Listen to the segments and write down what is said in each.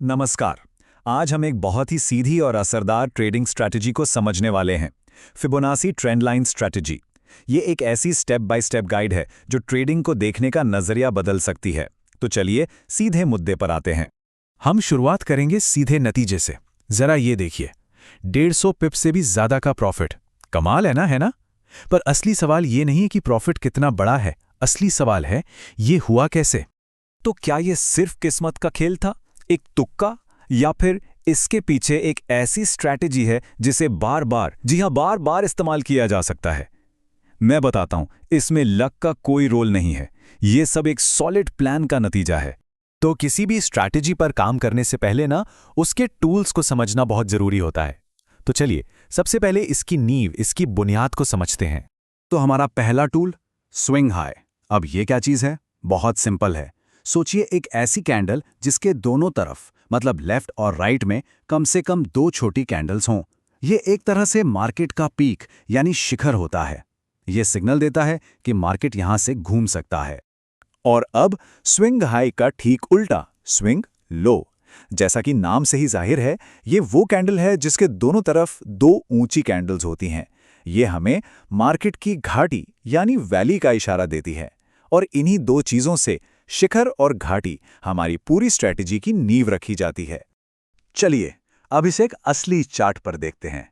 नमस्कार। आज हम एक बहुत ही सीधी और असरदार ट्रेडिंग स्ट्रैटेजी को समझने वाले हैं, फिबोनाची ट्रेंड लाइन स्ट्रैटेजी। ये एक ऐसी स्टेप बाय स्टेप गाइड है जो ट्रेडिंग को देखने का नजरिया बदल सकती है। तो चलिए सीधे मुद्दे पर आते हैं। हम शुरुआत करेंगे सीधे नतीजे से। जरा ये देखिए, 150 पिप से भी ज्यादा का प्रॉफिट। कमाल है ना? पर असली सवाल ये नहीं कि प्रॉफिट कितना बड़ा है, असली सवाल है ये हुआ कैसे। तो क्या ये सिर्फ किस्मत का खेल था, एक तुक्का, या फिर इसके पीछे एक ऐसी स्ट्रैटेजी है जिसे बार बार इस्तेमाल किया जा सकता है? मैं बताता हूं, इसमें लक का कोई रोल नहीं है। ये सब एक सॉलिड प्लान का नतीजा है। तो किसी भी स्ट्रैटेजी पर काम करने से पहले ना उसके टूल्स को समझना बहुत जरूरी होता है। तो चलिए सबसे पहले इसकी नींव, इसकी बुनियाद को समझते हैं। तो हमारा पहला टूल स्विंग हाई। अब ये क्या चीज है? बहुत सिंपल है। सोचिए एक ऐसी कैंडल जिसके दोनों तरफ, मतलब लेफ्ट और राइट में, कम से कम 2 छोटी कैंडल्स हों। ये एक तरह से मार्केट का पीक यानी शिखर होता है। ये सिग्नल देता है कि मार्केट यहां से घूम सकता है। और अब स्विंग हाई का ठीक उल्टा, स्विंग लो। जैसा कि नाम से ही जाहिर है, ये वो कैंडल है जिसके दोनों तरफ 2 ऊंची कैंडल्स होती हैं। ये हमें मार्केट की घाटी यानी वैली का इशारा देती है। और इन्हीं 2 चीजों से, शिखर और घाटी, हमारी पूरी स्ट्रैटेजी की नींव रखी जाती है। चलिए अब इसे एक असली चार्ट पर देखते हैं।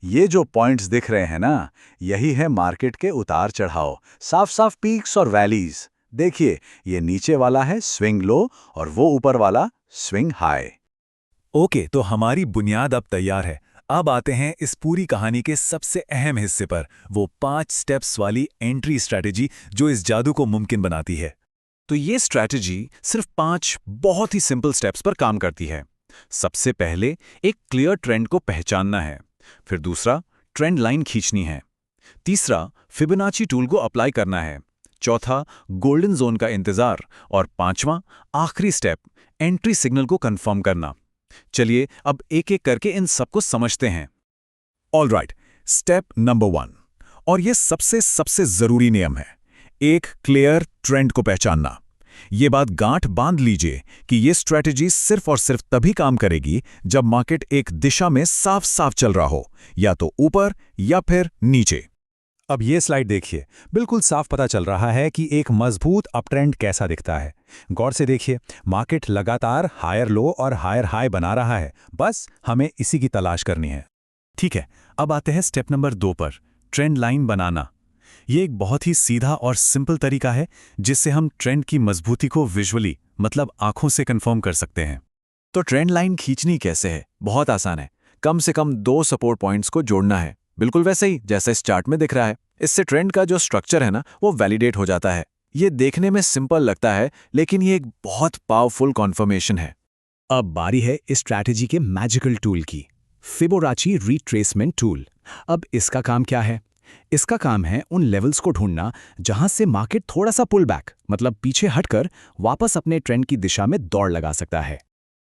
ये जो पॉइंट्स दिख रहे हैं ना, यही है मार्केट के उतार चढ़ाव, साफ साफ पीक्स और वैलीज। देखिए, ये नीचे वाला है स्विंग लो और वो ऊपर वाला स्विंग हाई। ओके, तो हमारी बुनियाद अब तैयार है। अब आते हैं इस पूरी कहानी के सबसे अहम हिस्से पर, वो 5 स्टेप्स वाली एंट्री स्ट्रैटेजी जो इस जादू को मुमकिन बनाती है। तो ये स्ट्रैटेजी सिर्फ 5 बहुत ही सिंपल स्टेप्स पर काम करती है। सबसे पहले एक क्लियर ट्रेंड को पहचानना है। फिर दूसरा, ट्रेंड लाइन खींचनी है। तीसरा, फिबोनाची टूल को अप्लाई करना है। चौथा, गोल्डन जोन का इंतजार। और पांचवां, आखिरी स्टेप, एंट्री सिग्नल को कंफर्म करना। चलिए अब एक एक करके इन सबको समझते हैं। ऑलराइट, स्टेप नंबर 1, और ये सबसे जरूरी नियम है, एक क्लियर ट्रेंड को पहचानना। ये बात गांठ बांध लीजिए कि ये स्ट्रैटेजी सिर्फ और सिर्फ तभी काम करेगी जब मार्केट एक दिशा में साफ साफ चल रहा हो, या तो ऊपर या फिर नीचे। अब ये स्लाइड देखिए, बिल्कुल साफ पता चल रहा है कि एक मजबूत अपट्रेंड कैसा दिखता है। गौर से देखिए, मार्केट लगातार हायर लो और हायर हाई बना रहा है। बस हमें इसी की तलाश करनी है। ठीक है, अब आते हैं स्टेप नंबर 2 पर, ट्रेंड लाइन बनाना। ये एक बहुत ही सीधा और सिंपल तरीका है जिससे हम ट्रेंड की मजबूती को विजुअली, मतलब आंखों से कंफर्म कर सकते हैं। तो ट्रेंड लाइन खींचनी कैसे है? बहुत आसान है। कम से कम 2 सपोर्ट पॉइंट्स को जोड़ना है, बिल्कुल वैसे ही जैसा इस चार्ट में दिख रहा है। इससे ट्रेंड का जो स्ट्रक्चर है ना, वो वैलिडेट हो जाता है। ये देखने में सिंपल लगता है, लेकिन ये एक बहुत पावरफुल कॉन्फर्मेशन है। अब बारी है इस स्ट्रैटेजी के मैजिकल टूल की, फिबोनाची रिट्रेसमेंट टूल। अब इसका काम क्या है? इसका काम है उन लेवल्स को ढूंढना जहां से मार्केट थोड़ा सा पुल बैक, मतलब पीछे हटकर वापस अपने ट्रेंड की दिशा में दौड़ लगा सकता है।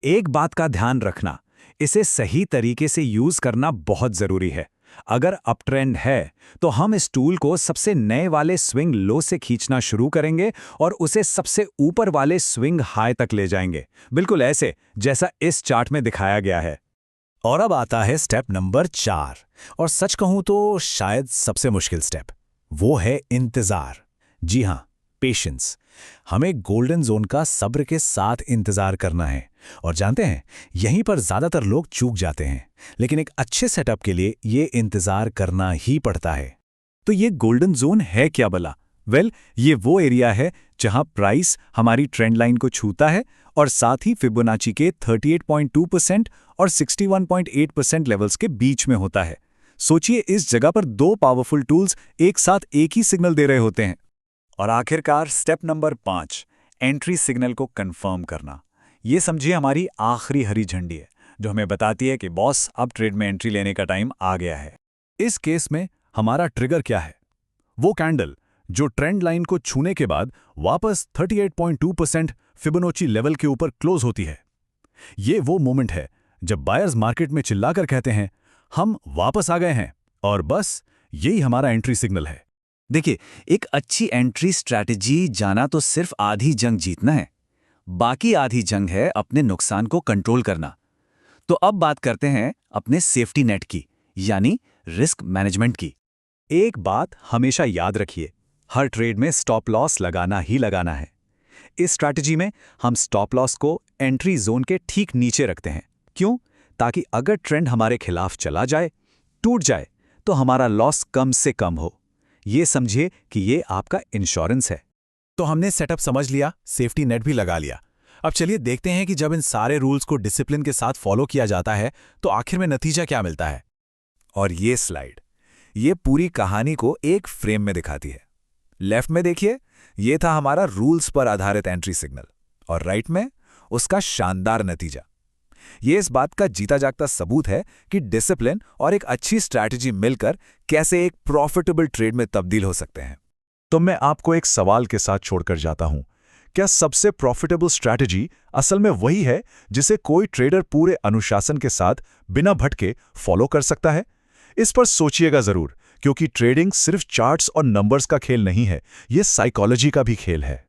एक बात का ध्यान रखना, इसे सही तरीके से यूज करना बहुत जरूरी है। अगर अप ट्रेंड है तो हम इस टूल को सबसे नए वाले स्विंग लो से खींचना शुरू करेंगे और उसे सबसे ऊपर वाले स्विंग हाई तक ले जाएंगे, बिल्कुल ऐसे जैसा इस चार्ट में दिखाया गया है। और अब आता है स्टेप नंबर 4, और सच कहूं तो शायद सबसे मुश्किल स्टेप, वो है इंतजार। जी हां, पेशेंस। हमें गोल्डन जोन का सब्र के साथ इंतजार करना है। और जानते हैं, यहीं पर ज्यादातर लोग चूक जाते हैं, लेकिन एक अच्छे सेटअप के लिए ये इंतजार करना ही पड़ता है। तो ये गोल्डन जोन है क्या भला? ये वो एरिया है जहां प्राइस हमारी ट्रेंड लाइन को छूता है और साथ ही फिबोनाची के 38.2% और 61.8% लेवल्स के बीच में होता है। सोचिए, इस जगह पर 2 पावरफुल टूल्स एक साथ एक ही सिग्नल दे रहे होते हैं। और आखिरकार स्टेप नंबर 5, एंट्री सिग्नल को कंफर्म करना। ये समझिए हमारी आखिरी हरी झंडी है जो हमें बताती है कि बॉस, अब ट्रेड में एंट्री लेने का टाइम आ गया है। इस केस में हमारा ट्रिगर क्या है? वो कैंडल जो ट्रेंड लाइन को छूने के बाद वापस 38.2% फिबोनाची लेवल के ऊपर क्लोज होती है। ये वो मोमेंट है जब बायर्स मार्केट में चिल्लाकर कहते हैं, हम वापस आ गए हैं, और बस यही हमारा एंट्री सिग्नल है। देखिए, एक अच्छी एंट्री स्ट्रैटेजी जाना तो सिर्फ आधी जंग जीतना है। बाकी आधी जंग है अपने नुकसान को कंट्रोल करना। तो अब बात करते हैं अपने सेफ्टी नेट की, यानी रिस्क मैनेजमेंट की। एक बात हमेशा याद रखिए, हर ट्रेड में स्टॉप लॉस लगाना ही लगाना है। इस स्ट्रैटेजी में हम स्टॉप लॉस को एंट्री जोन के ठीक नीचे रखते हैं। क्यों? ताकि अगर ट्रेंड हमारे खिलाफ चला जाए, टूट जाए, तो हमारा लॉस कम से कम हो। ये समझिए कि ये आपका इंश्योरेंस है। तो हमने सेटअप समझ लिया, सेफ्टी नेट भी लगा लिया। अब चलिए देखते हैं कि जब इन सारे रूल्स को डिसिप्लिन के साथ फॉलो किया जाता है तो आखिर में नतीजा क्या मिलता है। और ये स्लाइड ये पूरी कहानी को एक फ्रेम में दिखाती है। लेफ्ट में देखिए, ये था हमारा रूल्स पर आधारित एंट्री सिग्नल, और राइट में उसका शानदार नतीजा। ये इस बात का जीता जागता सबूत है कि डिसिप्लिन और एक अच्छी स्ट्रैटेजी मिलकर कैसे एक प्रॉफिटेबल ट्रेड में तब्दील हो सकते हैं। तो मैं आपको एक सवाल के साथ छोड़कर जाता हूं। क्या सबसे प्रॉफिटेबल स्ट्रैटेजी असल में वही है जिसे कोई ट्रेडर पूरे अनुशासन के साथ बिना भटके फॉलो कर सकता है? इस पर सोचिएगा जरूर, क्योंकि ट्रेडिंग सिर्फ चार्ट्स और नंबर्स का खेल नहीं है, ये साइकोलॉजी का भी खेल है।